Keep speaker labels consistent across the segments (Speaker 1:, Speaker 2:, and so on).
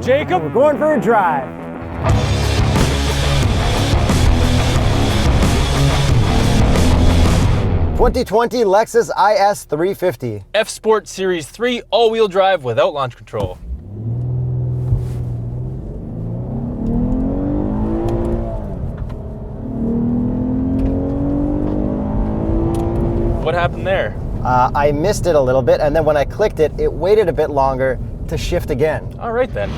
Speaker 1: Jacob.
Speaker 2: We're going for a drive. '2020 Lexus IS350
Speaker 1: F Sport Series 3 all-wheel drive without launch control. What happened there?
Speaker 2: I missed it a little bit, and then when I clicked it, it waited a bit longer to shift again.
Speaker 1: All right then.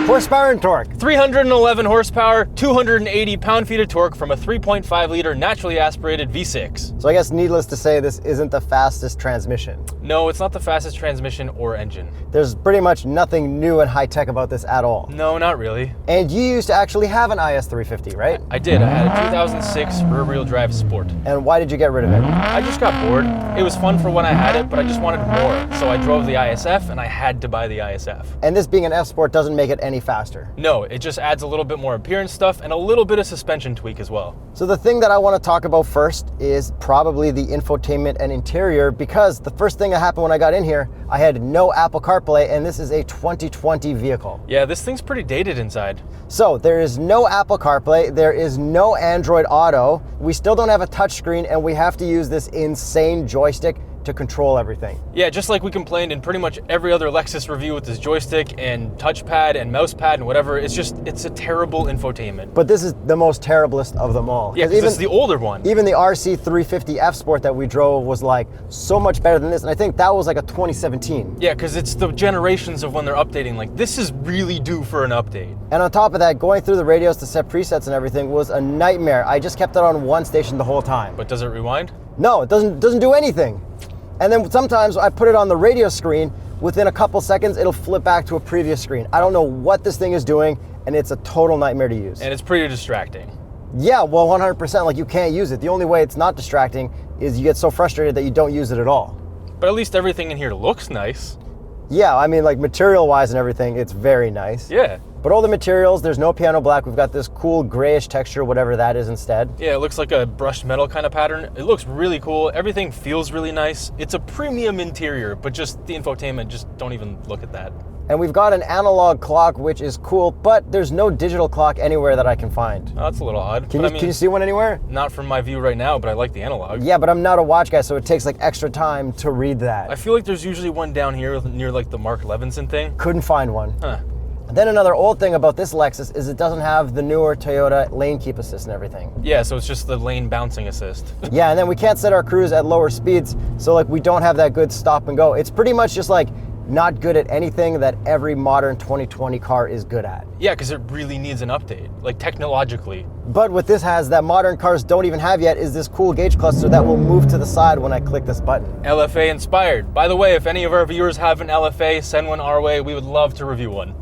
Speaker 2: Horsepower and torque.
Speaker 1: 311 horsepower, 280 pound-feet of torque from a 3.5 liter naturally aspirated V6.
Speaker 2: So I guess needless to say, this isn't the fastest transmission.
Speaker 1: No, it's not the fastest transmission or engine.
Speaker 2: There's pretty much nothing new and high-tech about this at all.
Speaker 1: No, not really.
Speaker 2: And you used to actually have an IS350, right?
Speaker 1: I did. I had a 2006 rear-wheel drive Sport.
Speaker 2: And why did you get rid of it?
Speaker 1: I just got bored. It was fun for when I had it, but I just wanted more. So I drove the ISF, and I had to buy the ISF.
Speaker 2: And this being an F Sport doesn't make it any faster.
Speaker 1: No, it just adds a little bit more appearance stuff and a little bit of suspension tweak as well.
Speaker 2: So the thing that I want to talk about first is probably the infotainment and interior, because the first thing that happened when I got in here, I had no Apple CarPlay, and this is a 2020 vehicle.
Speaker 1: Yeah, this thing's pretty dated inside.
Speaker 2: So there is no Apple CarPlay, there is no Android Auto, we still don't have a touchscreen, and we have to use this insane joystick to control everything.
Speaker 1: Yeah, just like we complained in pretty much every other Lexus review with this joystick and touchpad and mouse pad and whatever, it's a terrible infotainment.
Speaker 2: But this is the most terriblest of them all.
Speaker 1: Yeah, because it's the older one.
Speaker 2: Even the RC350 F Sport that we drove was like so much better than this, and I think that was like a 2017.
Speaker 1: Yeah, because it's the generations of when they're updating. Like, this is really due for an update.
Speaker 2: And on top of that, going through the radios to set presets and everything was a nightmare. I just kept it on one station the whole time.
Speaker 1: But does it rewind?
Speaker 2: No, it doesn't do anything. And then sometimes I put it on the radio screen, within a couple seconds, it'll flip back to a previous screen. I don't know what this thing is doing, and it's a total nightmare to use.
Speaker 1: And it's pretty distracting.
Speaker 2: Yeah, well, 100%, like you can't use it. The only way it's not distracting is you get so frustrated that you don't use it at all.
Speaker 1: But at least everything in here looks nice.
Speaker 2: Yeah, I mean, like material-wise and everything, it's very nice.
Speaker 1: Yeah.
Speaker 2: But all the materials, there's no piano black. We've got this cool grayish texture, whatever that is instead.
Speaker 1: Yeah, it looks like a brushed metal kind of pattern. It looks really cool. Everything feels really nice. It's a premium interior, but just the infotainment, just don't even look at that.
Speaker 2: And we've got an analog clock, which is cool, but there's no digital clock anywhere that I can find.
Speaker 1: Oh, that's a little odd.
Speaker 2: Can you see one anywhere?
Speaker 1: Not from my view right now, but I like the analog.
Speaker 2: Yeah, but I'm not a watch guy, so it takes like extra time to read that.
Speaker 1: I feel like there's usually one down here near like the Mark Levinson thing.
Speaker 2: Couldn't find one.
Speaker 1: Huh.
Speaker 2: Then another old thing about this Lexus is it doesn't have the newer Toyota lane keep assist and everything.
Speaker 1: Yeah, so it's just the lane bouncing assist.
Speaker 2: Yeah, and then we can't set our cruise at lower speeds, so like we don't have that good stop and go. It's pretty much just like not good at anything that every modern 2020 car is good at.
Speaker 1: Yeah, because it really needs an update, like technologically.
Speaker 2: But what this has that modern cars don't even have yet is this cool gauge cluster that will move to the side when I click this button.
Speaker 1: LFA inspired. By the way, if any of our viewers have an LFA, send one our way. We would love to review one.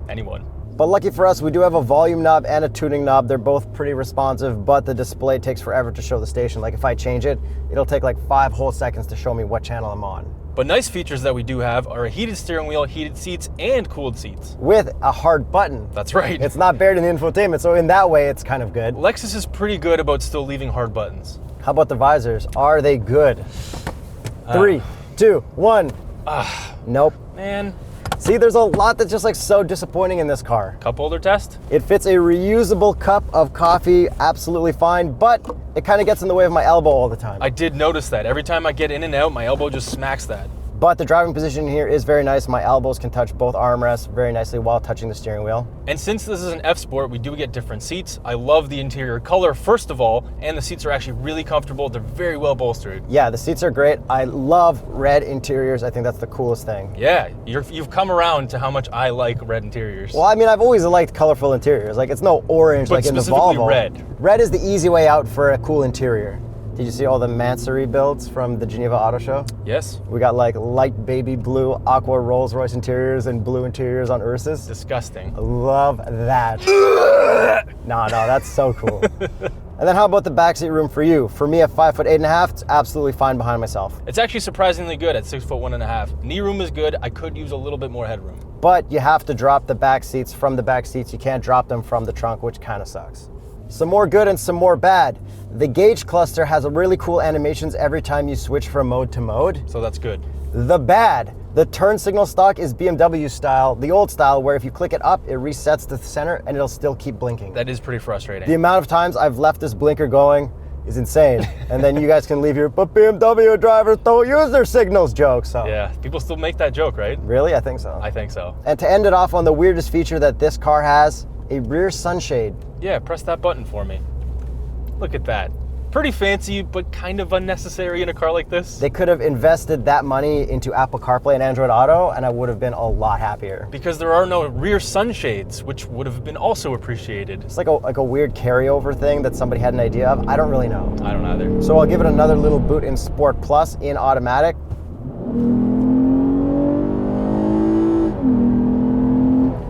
Speaker 1: Anyone.
Speaker 2: But lucky for us, we do have a volume knob and a tuning knob. They're both pretty responsive, but the display takes forever to show the station. Like if I change it, it'll take like 5 whole seconds to show me what channel I'm on.
Speaker 1: But nice features that we do have are a heated steering wheel, heated seats, and cooled seats.
Speaker 2: With a hard button.
Speaker 1: That's right.
Speaker 2: It's not buried in the infotainment, so in that way, it's kind of good.
Speaker 1: Lexus is pretty good about still leaving hard buttons.
Speaker 2: How about the visors? Are they good? 3, 2, 1. Nope.
Speaker 1: Man.
Speaker 2: See, there's a lot that's just like so disappointing in this car.
Speaker 1: Cup holder test?
Speaker 2: It fits a reusable cup of coffee absolutely fine, but it kind of gets in the way of my elbow all the time.
Speaker 1: I did notice that. Every time I get in and out, my elbow just smacks that.
Speaker 2: But the driving position here is very nice. My elbows can touch both armrests very nicely while touching the steering wheel.
Speaker 1: And since this is an F Sport, we do get different seats. I love the interior color, first of all, and the seats are actually really comfortable. They're very well bolstered.
Speaker 2: Yeah, the seats are great. I love red interiors. I think that's the coolest thing.
Speaker 1: Yeah, you've come around to how much I like red interiors.
Speaker 2: Well, I mean, I've always liked colorful interiors. Like, it's no orange
Speaker 1: But
Speaker 2: like in the
Speaker 1: specifically
Speaker 2: Volvo.
Speaker 1: red.
Speaker 2: Red is the easy way out for a cool interior. Did you see all the Mansory builds from the Geneva Auto Show?
Speaker 1: Yes.
Speaker 2: We got like light baby blue aqua Rolls Royce interiors and blue interiors on Ursus.
Speaker 1: Disgusting.
Speaker 2: Love that. No, that's so cool. And then how about the backseat room for you? For me at 5'8.5", it's absolutely fine behind myself.
Speaker 1: It's actually surprisingly good at 6'1.5". Knee room is good. I could use a little bit more headroom.
Speaker 2: But you have to drop the back seats from the back seats. You can't drop them from the trunk, which kind of sucks. Some more good and some more bad. The gauge cluster has a really cool animations every time you switch from mode to mode.
Speaker 1: So that's good.
Speaker 2: The bad, The turn signal stock is BMW style, the old style, where if you click it up, it resets to the center and it'll still keep blinking.
Speaker 1: That is pretty frustrating.
Speaker 2: The amount of times I've left this blinker going is insane. And then you guys can leave here, but BMW drivers don't use their signals joke. So
Speaker 1: Yeah, people still make that joke, right?
Speaker 2: really, I think so.
Speaker 1: I think so.
Speaker 2: And to end it off on the weirdest feature that this car has, a rear sunshade.
Speaker 1: Yeah, press that button for me. Look at that. Pretty fancy, but kind of unnecessary in a car like this.
Speaker 2: They could have invested that money into Apple CarPlay and Android Auto, and I would have been a lot happier.
Speaker 1: Because there are no rear sunshades, which would have been also appreciated.
Speaker 2: It's like a weird carryover thing that somebody had an idea of. I don't really know.
Speaker 1: I don't either.
Speaker 2: So I'll give it another little boot in Sport Plus in automatic.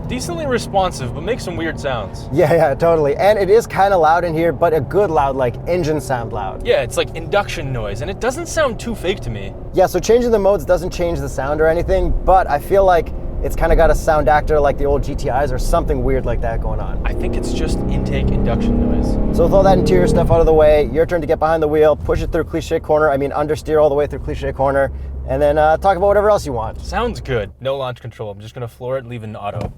Speaker 1: Decently responsive, but makes some weird sounds.
Speaker 2: Yeah, totally. And it is kind of loud in here, but a good loud, like engine sound loud.
Speaker 1: Yeah, it's like induction noise, and it doesn't sound too fake to me.
Speaker 2: Yeah, so changing the modes doesn't change the sound or anything, but I feel like it's kind of got a sound actor like the old GTIs or something weird like that going on.
Speaker 1: I think it's just intake induction noise.
Speaker 2: So with all that interior stuff out of the way, your turn to get behind the wheel, push it through Clich Corner, understeer all the way through Clich Corner, and then talk about whatever else you want.
Speaker 1: Sounds good. No launch control. I'm just gonna floor it and leave it in auto.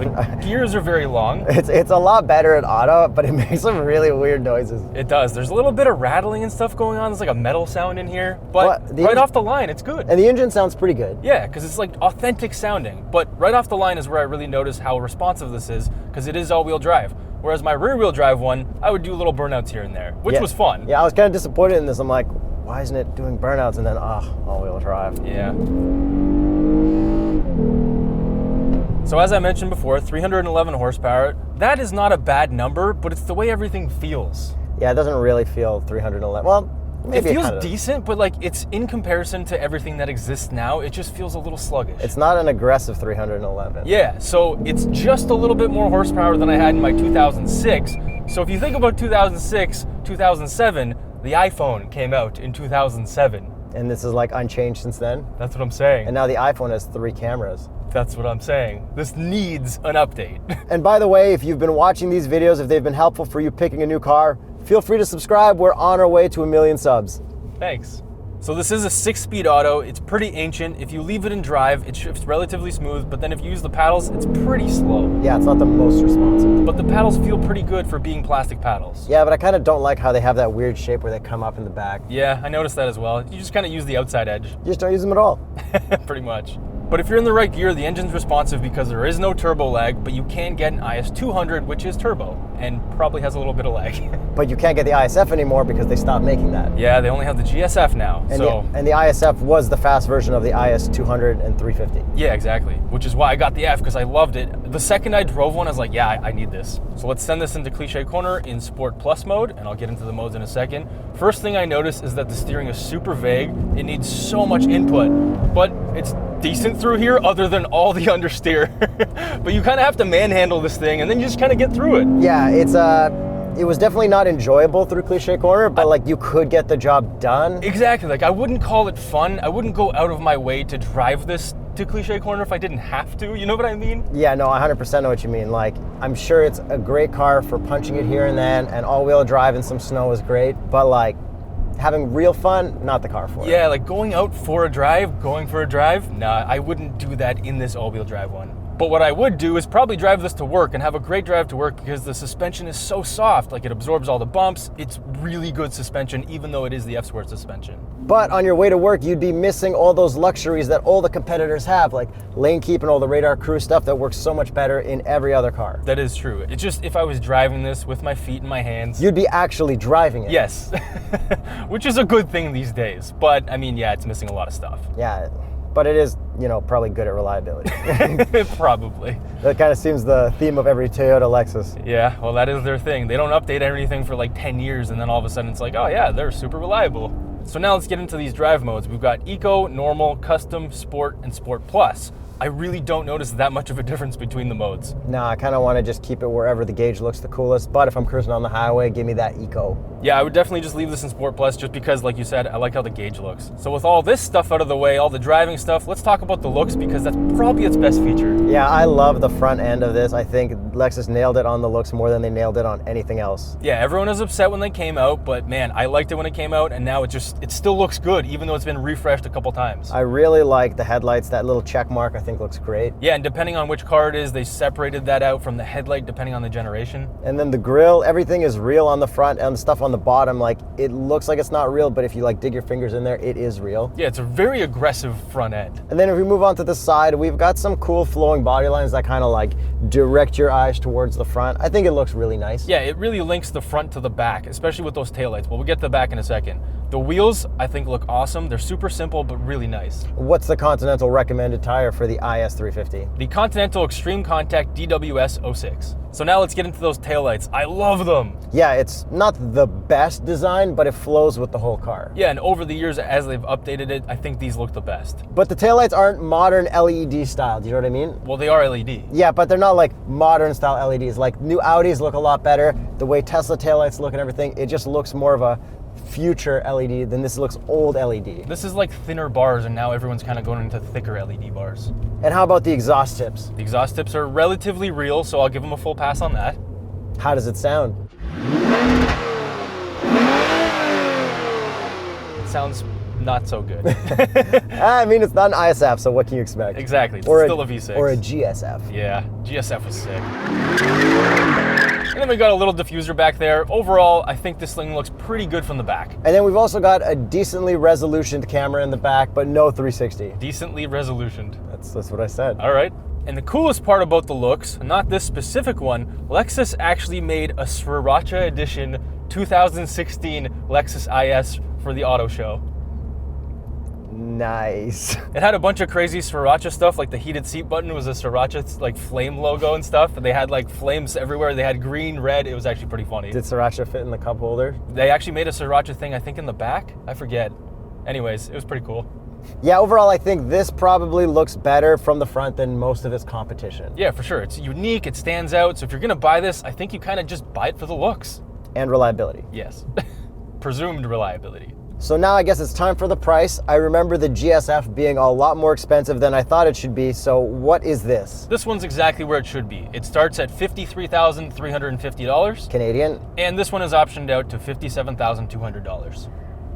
Speaker 1: The gears are very long.
Speaker 2: It's a lot better at auto, but it makes some really weird noises.
Speaker 1: It does. There's a little bit of rattling and stuff going on. There's like a metal sound in here, but right off the line, it's good.
Speaker 2: And the engine sounds pretty good.
Speaker 1: Yeah, because it's like authentic sounding. But right off the line is where I really notice how responsive this is, because it is all-wheel drive. Whereas my rear-wheel drive one, I would do little burnouts here and there, which was fun.
Speaker 2: Yeah, I was kind of disappointed in this. I'm like, why isn't it doing burnouts? And then, all-wheel drive.
Speaker 1: Yeah. So as I mentioned before, 311 horsepower, that is not a bad number, but it's the way everything feels.
Speaker 2: Yeah, it doesn't really feel 311. Well, maybe
Speaker 1: it feels decent, but like it's in comparison to everything that exists now, it just feels a little sluggish.
Speaker 2: It's not an aggressive 311.
Speaker 1: Yeah, so it's just a little bit more horsepower than I had in my 2006. So if you think about 2006, 2007, the iPhone came out in 2007.
Speaker 2: And this is like unchanged since then?
Speaker 1: That's what I'm saying.
Speaker 2: And now the iPhone has 3 cameras.
Speaker 1: That's what I'm saying. This needs an update.
Speaker 2: And by the way, if you've been watching these videos, if they've been helpful for you picking a new car, feel free to subscribe. We're on our way to 1 million subs.
Speaker 1: Thanks. So this is a 6-speed auto. It's pretty ancient. If you leave it in drive, it shifts relatively smooth, but then if you use the paddles, it's pretty slow.
Speaker 2: Yeah, it's not the most responsive.
Speaker 1: But the paddles feel pretty good for being plastic paddles.
Speaker 2: Yeah, but I kind of don't like how they have that weird shape where they come up in the back.
Speaker 1: Yeah, I noticed that as well. You just kind of use the outside edge.
Speaker 2: You just don't use them at all.
Speaker 1: Pretty much. But if you're in the right gear, the engine's responsive because there is no turbo lag, but you can get an IS200, which is turbo, and probably has a little bit of lag.
Speaker 2: But you can't get the ISF anymore because they stopped making that.
Speaker 1: Yeah, they only have the GSF now.
Speaker 2: And the ISF was the fast version of the IS200 and 350.
Speaker 1: Yeah, exactly. Which is why I got the F, because I loved it. The second I drove one, I was like, yeah, I need this. So let's send this into Clich Corner in Sport Plus mode, and I'll get into the modes in a second. First thing I noticed is that the steering is super vague. It needs so much input, but it's decent through here other than all the understeer. But you kind of have to manhandle this thing, and then you just kind of get through it.
Speaker 2: Yeah, it was definitely not enjoyable through Clich Corner, but like you could get the job done.
Speaker 1: Exactly. Like I wouldn't call it fun. I wouldn't go out of my way to drive this to Clich Corner if I didn't have to. You know what I mean?
Speaker 2: Yeah, no, I 100% know what you mean. Like, I'm sure it's a great car for punching it here and then, and all-wheel drive in some snow is great, but like having real fun, not the car for it.
Speaker 1: Yeah, like going for a drive, nah, I wouldn't do that in this all-wheel drive one. But what I would do is probably drive this to work and have a great drive to work because the suspension is so soft. Like it absorbs all the bumps. It's really good suspension, even though it is the F Sport suspension.
Speaker 2: But on your way to work, you'd be missing all those luxuries that all the competitors have, like lane keep and all the radar cruise stuff that works so much better in every other car.
Speaker 1: That is true. It's just if I was driving this with my feet in my hands.
Speaker 2: You'd be actually driving it.
Speaker 1: Yes, which is a good thing these days. But I mean, yeah, it's missing a lot of stuff.
Speaker 2: Yeah. But it is, probably good at reliability.
Speaker 1: Probably.
Speaker 2: That kind of seems the theme of every Toyota Lexus.
Speaker 1: Yeah, well, that is their thing. They don't update anything for like 10 years, and then all of a sudden it's like, oh yeah, they're super reliable. So now let's get into these drive modes. We've got Eco, Normal, Custom, Sport, and Sport Plus. I really don't notice that much of a difference between the modes.
Speaker 2: No, I kind of want to just keep it wherever the gauge looks the coolest, but if I'm cruising on the highway, give me that eco.
Speaker 1: Yeah, I would definitely just leave this in Sport Plus just because, like you said, I like how the gauge looks. So with all this stuff out of the way, all the driving stuff, let's talk about the looks because that's probably its best feature.
Speaker 2: Yeah, I love the front end of this. I think Lexus nailed it on the looks more than they nailed it on anything else.
Speaker 1: Yeah, everyone was upset when they came out, but man, I liked it when it came out, and now it still looks good, even though it's been refreshed a couple times.
Speaker 2: I really like the headlights. That little check mark I think looks great.
Speaker 1: Yeah, and depending on which car it is, they separated that out from the headlight depending on the generation.
Speaker 2: And then the grille, everything is real on the front, and the stuff on the bottom, like, it looks like it's not real, but if you like dig your fingers in there, it is real.
Speaker 1: Yeah, it's a very aggressive front end.
Speaker 2: And then if we move on to the side, we've got some cool flowing body lines that kind of like direct your eyes towards the front. I think it looks really nice.
Speaker 1: Yeah, it really links the front to the back, especially with those taillights. Well, we'll get to the back in a second. The wheels, I think, look awesome. They're super simple, but really nice.
Speaker 2: What's the Continental recommended tire for the IS350?
Speaker 1: The Continental Extreme Contact DWS 06. So now let's get into those taillights. I love them.
Speaker 2: Yeah, it's not the best design, but it flows with the whole car.
Speaker 1: Yeah, and over the years, as they've updated it, I think these look the best.
Speaker 2: But the taillights aren't modern LED style, do you know what I mean?
Speaker 1: Well, they are LED.
Speaker 2: Yeah, but they're not like modern style LEDs. Like new Audis look a lot better. The way Tesla taillights look and everything, it just looks more of a future LED than this looks old LED.
Speaker 1: This is like thinner bars, and now everyone's kind of going into thicker LED bars.
Speaker 2: And how about the exhaust tips?
Speaker 1: The exhaust tips are relatively real, so I'll give them a full pass on that.
Speaker 2: How does it sound?
Speaker 1: It sounds not so good.
Speaker 2: I mean, it's not an ISF, so what can you expect?
Speaker 1: Exactly, it's
Speaker 2: Or
Speaker 1: still a V6.
Speaker 2: Or a GSF.
Speaker 1: Yeah, GSF was sick. And then we got a little diffuser back there. Overall, I think this thing looks pretty good from the back.
Speaker 2: And then we've also got a decently resolutioned camera in the back, but no 360.
Speaker 1: Decently resolutioned.
Speaker 2: That's what I said.
Speaker 1: All right. And the coolest part about the looks, not this specific one, Lexus actually made a Sriracha edition 2016 Lexus IS for the auto show.
Speaker 2: Nice.
Speaker 1: It had a bunch of crazy Sriracha stuff, like the heated seat button was a Sriracha like flame logo and stuff. They had like flames everywhere. They had green, red. It was actually pretty funny.
Speaker 2: Did Sriracha fit in the cup holder?
Speaker 1: They actually made a Sriracha thing, I think, in the back. I forget. Anyways, it was pretty cool.
Speaker 2: Yeah, overall, I think this probably looks better from the front than most of its competition.
Speaker 1: Yeah, for sure. It's unique. It stands out. So if you're going to buy this, I think you kind of just buy it for the looks.
Speaker 2: And reliability.
Speaker 1: Yes. Presumed reliability.
Speaker 2: So now I guess it's time for the price. I remember the GSF being a lot more expensive than I thought it should be, so what is this?
Speaker 1: This one's exactly where it should be. It starts at $53,350.
Speaker 2: Canadian?
Speaker 1: And this one is optioned out to $57,200.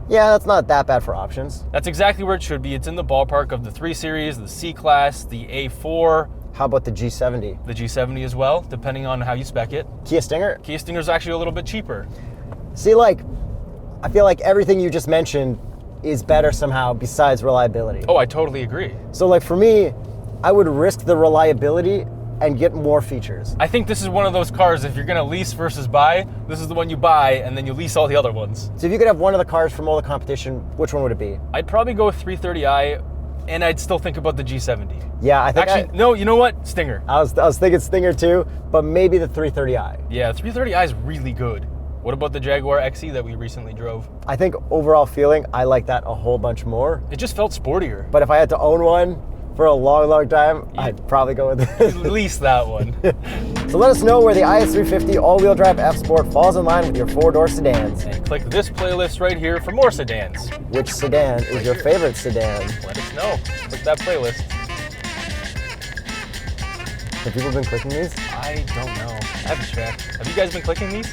Speaker 2: Yeah, that's not that bad for options.
Speaker 1: That's exactly where it should be. It's in the ballpark of the 3 Series, the C-Class, the A4.
Speaker 2: How about the G70?
Speaker 1: The G70 as well, depending on how you spec it.
Speaker 2: Kia Stinger?
Speaker 1: Kia Stinger's actually a little bit cheaper.
Speaker 2: See, like, I feel like everything you just mentioned is better somehow besides reliability.
Speaker 1: Oh, I totally agree.
Speaker 2: So like for me, I would risk the reliability and get more features.
Speaker 1: I think this is one of those cars, if you're gonna lease versus buy, this is the one you buy and then you lease all the other ones.
Speaker 2: So if you could have one of the cars from all the competition, which one would it be?
Speaker 1: I'd probably go with 330i, and I'd still think about the G70.
Speaker 2: Yeah, I think
Speaker 1: Actually, no, you know what? Stinger.
Speaker 2: I was thinking Stinger too, but maybe the 330i.
Speaker 1: Yeah, 330i is really good. What about the Jaguar XE that we recently drove?
Speaker 2: I think overall feeling, I like that a whole bunch more.
Speaker 1: It just felt sportier.
Speaker 2: But if I had to own one for a long, long time, I'd probably go with this.
Speaker 1: At least that one.
Speaker 2: So let us know where the IS350 all-wheel drive F Sport falls in line with your 4-door sedans.
Speaker 1: And click this playlist right here for more sedans.
Speaker 2: Which sedan is your favorite sedan?
Speaker 1: Let us know. Click that playlist.
Speaker 2: Have people been clicking these?
Speaker 1: I don't know. I haven't checked. Have you guys been clicking these?